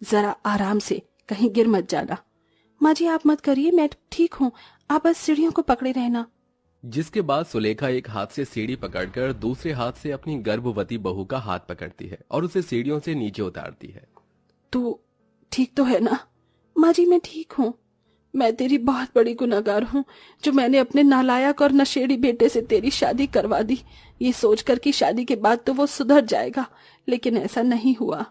जरा आराम से, कहीं गिर मत जाना। माँ जी आप मत करिए, मैं ठीक हूँ, आप बस सीढ़ियों को पकड़े रहना। जिसके बाद सुलेखा एक हाथ से सीढ़ी पकड़कर दूसरे हाथ से अपनी गर्भवती बहू का हाथ पकड़ती है और उसे सीढ़ियों से नीचे उतारती है। तू ठीक तो है ना? माँ जी मैं ठीक हूँ। मैं तेरी बहुत बड़ी गुनहगार हूँ जो मैंने अपने नालायक और नशेड़ी बेटे से तेरी शादी करवा दी, ये सोचकर कि शादी के बाद तो वो सुधर जाएगा, लेकिन ऐसा नहीं हुआ।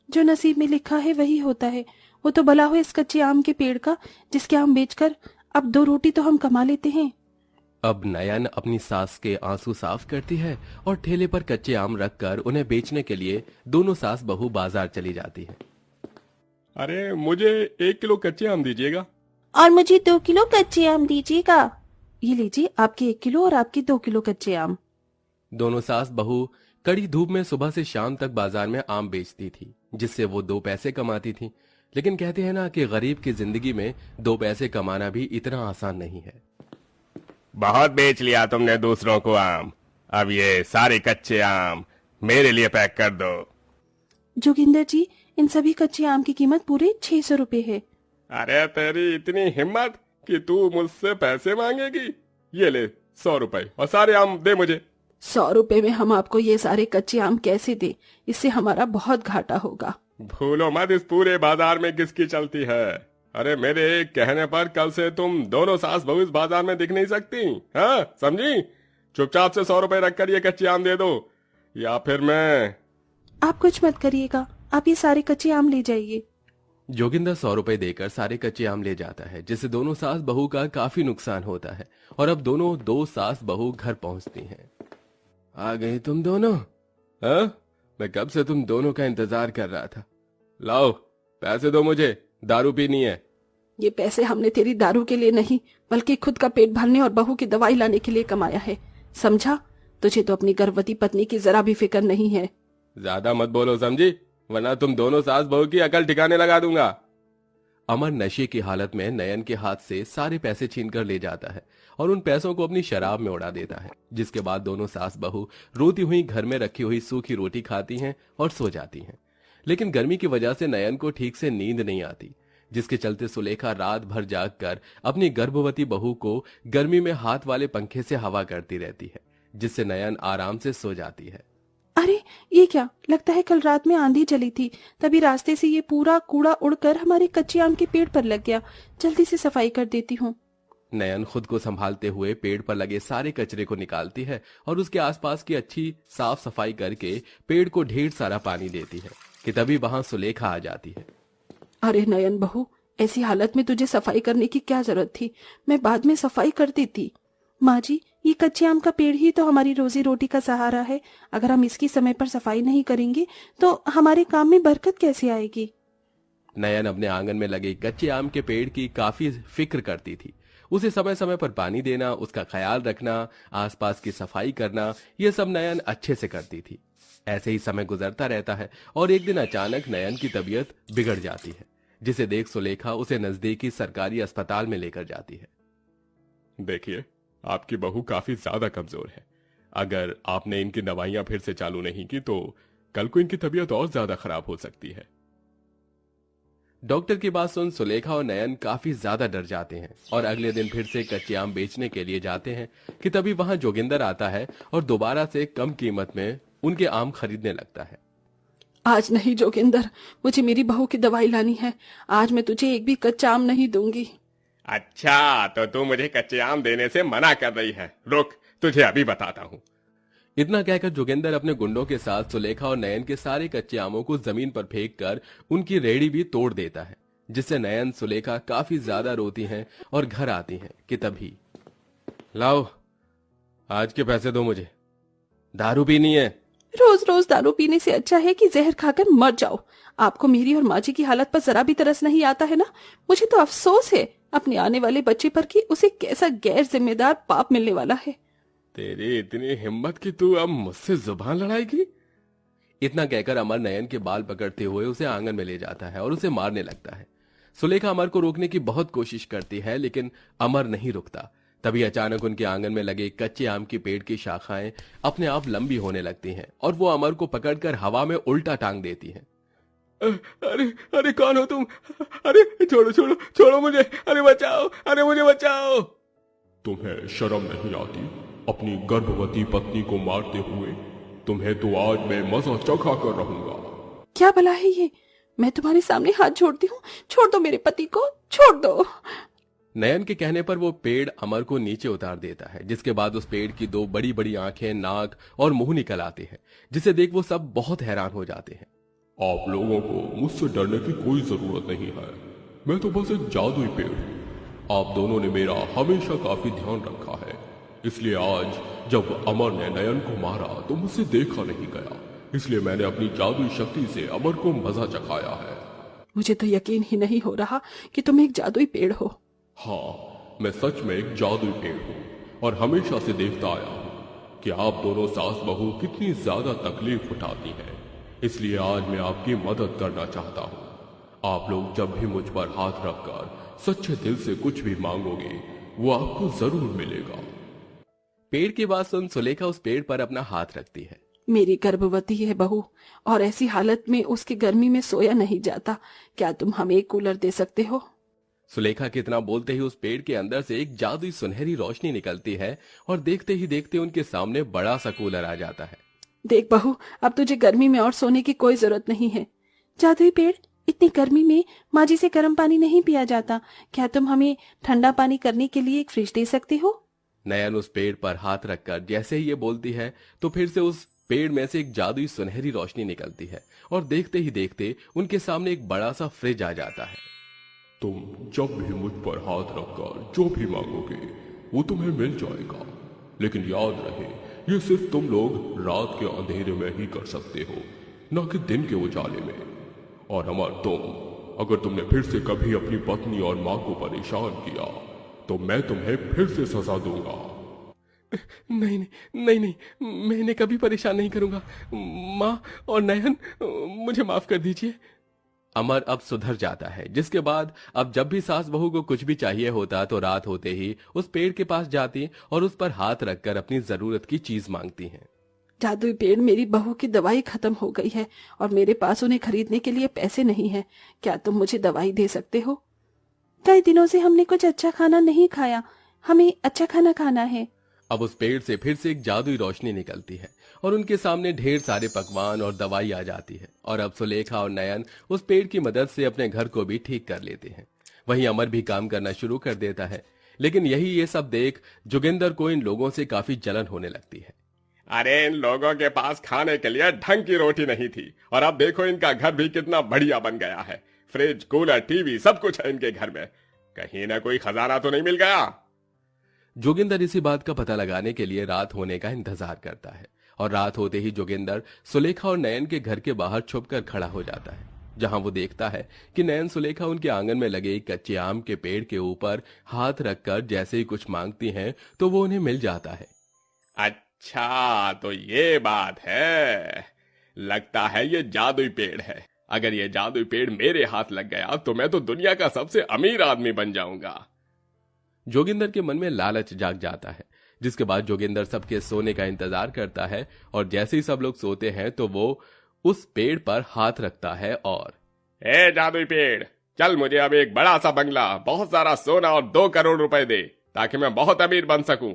जो नसीब में लिखा है वही होता है। वो तो भला हो इस कच्चे आम के पेड़ का, जिसके आम बेचकर अब 2 रोटी तो हम कमा लेते हैं। अब नयन अपनी सास के आंसू साफ करती है और ठेले पर कच्चे आम रखकर उन्हें बेचने के लिए दोनों सास बहू बाजार चली जाती है। अरे मुझे 1 किलो कच्चे आम दीजिएगा। और मुझे 2 किलो कच्चे आम दीजिएगा। ये लीजिए आपके 1 किलो और आपके 2 किलो कच्चे आम। दोनों सास बहू कड़ी धूप में सुबह से शाम तक बाजार में आम बेचती थी, जिससे वो 2 पैसे कमाती थी। लेकिन कहते हैं ना कि गरीब की जिंदगी में 2 पैसे कमाना भी इतना आसान नहीं है। बहुत बेच लिया तुमने दूसरों को आम, अब ये सारे कच्चे आम मेरे लिए पैक कर दो। जोगिंदर जी इन सभी कच्चे आम की कीमत पूरे 600 रुपए है। अरे तेरी इतनी हिम्मत कि तू मुझसे पैसे मांगेगी? ये ले 100 रुपए और सारे आम दे मुझे। 100 रुपए में हम आपको ये सारे कच्चे आम कैसे दे? इससे हमारा बहुत घाटा होगा। भूलो मत इस पूरे बाजार में किसकी चलती है। अरे मेरे एक कहने पर कल से तुम दोनों सास बहू इस बाजार में दिख नहीं सकती, हाँ समझी? चुपचाप से 100 रुपए रखकर ये कच्चे आम दे दो, या फिर मैं। आप कुछ मत करिएगा, आप ये सारे कच्चे आम ले जाइए। जोगिंदर 100 रुपए देकर सारे कच्चे आम ले जाता है, जिससे दोनों सास बहू का काफी नुकसान होता है और अब दोनों दो सास बहू घर पहुंचती हैं। आ गए तुम दोनों? हाँ, मैं कब से तुम दोनों का इंतजार कर रहा था। लाओ पैसे दो, मुझे दारू पीनी है। ये पैसे हमने तेरी दारू के लिए नहीं, बल्कि खुद का पेट भरने और बहू की दवाई लाने के लिए कमाया है, समझा? तुझे तो अपनी गर्भवती पत्नी की जरा भी फिक्र नहीं है। ज्यादा मत बोलो समझी, वरना तुम दोनों सास बहू की अकल ठिकाने लगा दूंगा। अमर नशे की हालत में नयन के हाथ से सारे पैसे छीनकर ले जाता है और उन पैसों को अपनी शराब में उड़ा देता है। जिसके बाद दोनों सास बहू रोती हुई घर में रखी हुई सूखी रोटी खाती हैं और सो जाती हैं। लेकिन गर्मी की वजह से नयन को ठीक से नींद नहीं आती, जिसके चलते सुलेखा रात भर जागकर अपनी गर्भवती बहू को गर्मी में हाथ वाले पंखे से हवा करती रहती है, जिससे नयन आराम से सो जाती है। अरे ये क्या, लगता है कल रात में आंधी चली थी, तभी रास्ते से ये पूरा कूड़ा उड़कर हमारे कच्चे आम के पेड़ पर लग गया। जल्दी से सफाई कर देती हूँ। नयन खुद को संभालते हुए पेड़ पर लगे सारे कचरे को निकालती है और उसके आसपास की अच्छी साफ सफाई करके पेड़ को ढेर सारा पानी देती है कि तभी वहां सुलेखा आ जाती है। अरे नयन बहू, ऐसी हालत में तुझे सफाई करने की क्या जरूरत थी? मैं बाद में सफाई कर देती। माँ जी ये कच्चे आम का पेड़ ही तो हमारी रोजी रोटी का सहारा है। अगर हम इसकी समय पर सफाई नहीं करेंगे तो हमारे काम में बरकत कैसे आएगी? नयन अपने आंगन में लगे कच्चे आम के पेड़ की काफी फिक्र करती थी। उसे समय समय पर पानी देना, उसका ख्याल रखना, आसपास की सफाई करना, ये सब नयन अच्छे से करती थी। ऐसे ही समय गुजरता रहता है और एक दिन अचानक नयन की तबीयत बिगड़ जाती है, जिसे देख सुलेखा उसे नजदीकी सरकारी अस्पताल में लेकर जाती है। देखिए आपकी बहू काफी ज्यादा कमजोर है। अगर आपने इनकी दवाइयां फिर से चालू नहीं की तो कल को इनकी तबीयत और ज्यादा खराब हो सकती है। डॉक्टर की बात सुन सुलेखा और नयन काफी ज्यादा डर जाते हैं और अगले दिन फिर से कच्चे आम बेचने के लिए जाते हैं कि तभी वहां जोगिंदर आता है और दोबारा से कम कीमत में उनके आम खरीदने लगता है। आज नहीं जोगिंदर, मुझे मेरी बहू की दवाई लानी है। आज मैं तुझे एक भी कच्चा आम नहीं दूंगी। अच्छा तो तू मुझे कच्चे आम देने से मना कर रही है, रुक तुझे अभी बताता हूँ। इतना कहकर जोगिंदर अपने गुंडों के साथ सुलेखा और नयन के सारे कच्चे आमों को जमीन पर फेंक कर उनकी रेहड़ी भी तोड़ देता है, जिससे नयन सुलेखा काफी ज्यादा रोती हैं और घर आती हैं कि तभी, लाओ आज के पैसे दो, मुझे दारू पीनी है। रोज रोज दारू पीने से अच्छा है कि जहर खाकर मर जाओ। आपको मेरी और माँ जी की हालत पर जरा भी तरस नहीं आता है ना? मुझे तो अफसोस है अपने आने वाले बच्चे पर कि उसे कैसा गैर जिम्मेदार पाप मिलने वाला है। तेरी इतनी हिम्मत कि तू अब मुझसे जुबान लड़ाएगी? इतना कहकर अमर नयन के बाल पकड़ते हुए उसे आंगन में ले जाता है और उसे मारने लगता है। सुलेखा अमर को रोकने की बहुत कोशिश करती है, लेकिन अमर नहीं रुकता। तभी अचानक उनके आंगन में लगे कच्चे आम के पेड़ की शाखाएं अपने आप लंबी होने लगती हैं और वो अमर को पकड़कर हवा में उल्टा टांग देती हैं। अरे अरे कौन हो तुम? अरे छोड़ो छोड़ो छोड़ो मुझे, अरे बचाओ, अरे मुझे बचाओ। तुम्हें शर्म नहीं आती अपनी गर्भवती पत्नी को मारते हुए? तुम्हें तो आज मैं मजा चखा कर रहूंगा। क्या भला है ये? मैं तुम्हारे सामने हाथ जोड़ती हूँ, छोड़ दो मेरे पति को, छोड़ दो। नयन के कहने पर वो पेड़ अमर को नीचे उतार देता है, जिसके बाद उस पेड़ की दो बड़ी बड़ी आंखें, नाक और मुंह निकल आते हैं, जिसे देख वो सब बहुत हैरान हो जाते हैं। आप लोगों को मुझसे डरने की कोई जरूरत नहीं है, मैं तो बस एक जादुई पेड़ हूँ। आप दोनों ने मेरा हमेशा काफी ध्यान रखा है, इसलिए आज जब अमर ने नयन को मारा तो मुझसे देखा नहीं गया, इसलिए मैंने अपनी जादुई शक्ति से अमर को मजा चखाया है। मुझे तो यकीन ही नहीं हो रहा कि तुम एक जादुई पेड़ हो। हाँ, मैं सच में एक जादुई पेड़ हूँ और हमेशा से देखता आया हूँ कि आप दोनों सास बहू कितनी ज्यादा तकलीफ उठाती हैं, इसलिए आज मैं आपकी मदद करना चाहता हूँ। आप लोग जब भी मुझ पर हाथ रखकर सच्चे दिल से कुछ भी मांगोगे वो आपको जरूर मिलेगा। पेड़ की बात सुन सुलेखा उस पेड़ पर अपना हाथ रखती है। मेरी गर्भवती है बहू, और ऐसी हालत में उसकी गर्मी में सोया नहीं जाता, क्या तुम हमें एक कूलर दे सकते हो? सुलेखा के इतना बोलते ही उस पेड़ के अंदर से एक जादुई सुनहरी रोशनी निकलती है और देखते ही देखते उनके सामने बड़ा सा कूलर आ जाता है। देख बहू, अब तुझे गर्मी में और सोने की कोई जरूरत नहीं है। जादुई पेड़, इतनी गर्मी में माँ जी से गर्म पानी नहीं पिया जाता, क्या तुम हमें ठंडा पानी करने के लिए एक फ्रिज दे सकते हो? नयन उस पेड़ पर हाथ रखकर जैसे ही ये बोलती है तो फिर से उस पेड़ में से एक जादुई सुनहरी रोशनी निकलती है और देखते ही देखते उनके सामने एक बड़ा सा फ्रिज आ जाता है। तुम जब भी मुझ पर हाथ रखकर जो भी मांगोगे वो तुम्हें मिल जाएगा, लेकिन याद रहे ये सिर्फ तुम लोग रात के अंधेरे में ही कर सकते हो, न कि दिन के उजाले में। और अमर, अगर तुमने फिर से कभी अपनी पत्नी और माँ को परेशान किया तो मैं तुम्हें फिर से सजा दूंगा। नहीं नहीं नहीं नहीं, मैं इन्हें कभी परेशान नहीं करूंगा। माँ और नयन, मुझे माफ कर दीजिए। अमर अब सुधर जाता है, जिसके बाद अब जब भी सास बहू को कुछ भी चाहिए होता तो रात होते ही उस पेड़ के पास जाती और उस पर हाथ रखकर अपनी जरूरत की चीज मांगती हैं। जादुई पेड़, मेरी बहू की दवाई खत्म हो गई है और मेरे पास उन्हें खरीदने के लिए पैसे नहीं है, क्या तुम मुझे दवाई दे सकते हो? कई दिनों से हमने कुछ अच्छा खाना नहीं खाया, हमें अच्छा खाना खाना है। अब उस पेड़ से फिर से एक जादुई रोशनी निकलती है और उनके सामने ढेर सारे पकवान और दवाई आ जाती है और अब सुलेखा और नयन उस पेड़ की मदद से अपने घर को भी ठीक कर लेते हैं। वहीं अमर भी काम करना शुरू कर देता है, लेकिन ये सब देख जोगिंदर को इन लोगों से काफी जलन होने लगती है। अरे इन लोगों के पास खाने के लिए ढंग की रोटी नहीं थी और अब देखो इनका घर भी कितना बढ़िया बन गया है, फ्रिज, कूलर, टीवी सब कुछ है इनके घर में, कहीं ना कोई खजाना तो नहीं मिल गया। जोगिंदर इसी बात का पता लगाने के लिए रात होने का इंतजार करता है और रात होते ही जोगिंदर सुलेखा और नयन के घर के बाहर छुपकर खड़ा हो जाता है, जहां वो देखता है कि नयन सुलेखा उनके आंगन में लगे एक कच्चे आम के पेड़ के ऊपर हाथ रखकर जैसे ही कुछ मांगती हैं तो वो उन्हें मिल जाता है। अच्छा, तो ये बात है, लगता है ये जादुई पेड़ है। अगर ये जादुई पेड़ मेरे हाथ लग गया तो मैं तो दुनिया का सबसे अमीर आदमी बन जाऊंगा। जोगिंदर के मन में लालच जाग जाता है, जिसके बाद जोगिंदर सबके सोने का इंतजार करता है और जैसे ही सब लोग सोते हैं तो वो उस पेड़ पर हाथ रखता है और ए जादुई पेड़, चल मुझे अब एक बड़ा सा बंगला, बहुत सारा सोना और 2 करोड़ रुपए दे ताकि मैं बहुत अमीर बन सकूं।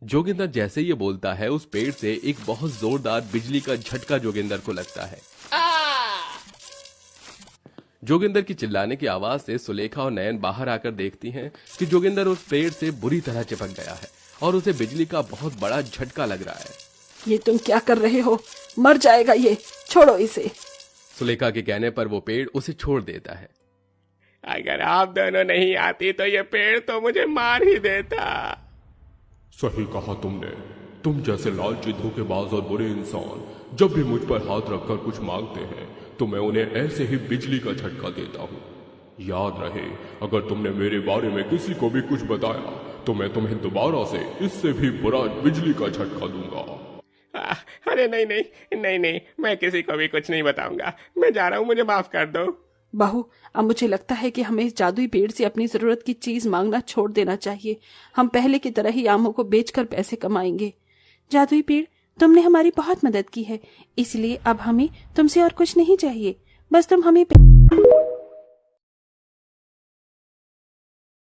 जोगिंदर जैसे ये बोलता है उस पेड़ से एक बहुत जोरदार बिजली का झटका जोगिंदर को लगता है। जोगिंदर की चिल्लाने की आवाज से सुलेखा और नयन बाहर आकर देखती हैं कि जोगिंदर उस पेड़ से बुरी तरह चिपक गया है और उसे बिजली का बहुत बड़ा झटका लग रहा है। ये तुम क्या कर रहे हो? मर जाएगा ये, छोड़ो इसे। सुलेखा के कहने पर वो पेड़ उसे छोड़ देता है। अगर आप दोनों नहीं आती तो ये पेड़ तो मुझे मार ही देता। सही कहा तुमने, तुम जैसे लालची, धोखेबाज और बुरे इंसान जब भी मुझ पर हाथ रखकर कुछ मांगते हैं तो मैं उन्हें ऐसे ही बिजली का झटका देता हूँ। याद रहे, अगर तुमने मेरे बारे में किसी को भी कुछ बताया तो मैं तुम्हें दोबारा से इससे भी बुरा बिजली का झटका दूंगा। अरे नहीं नहीं नहीं नहीं, मैं किसी को भी कुछ नहीं बताऊंगा, मैं जा रहा हूँ, मुझे माफ कर दो। बहू, अब मुझे लगता है कि हमें इस जादुई पेड़ से अपनी जरूरत की चीज मांगना छोड़ देना चाहिए। हम पहले की तरह ही आमों को बेचकर पैसे कमाएंगे। जादुई पेड़, तुमने हमारी बहुत मदद की है, इसलिए अब हमें तुमसे और कुछ नहीं चाहिए। बस तुम हमें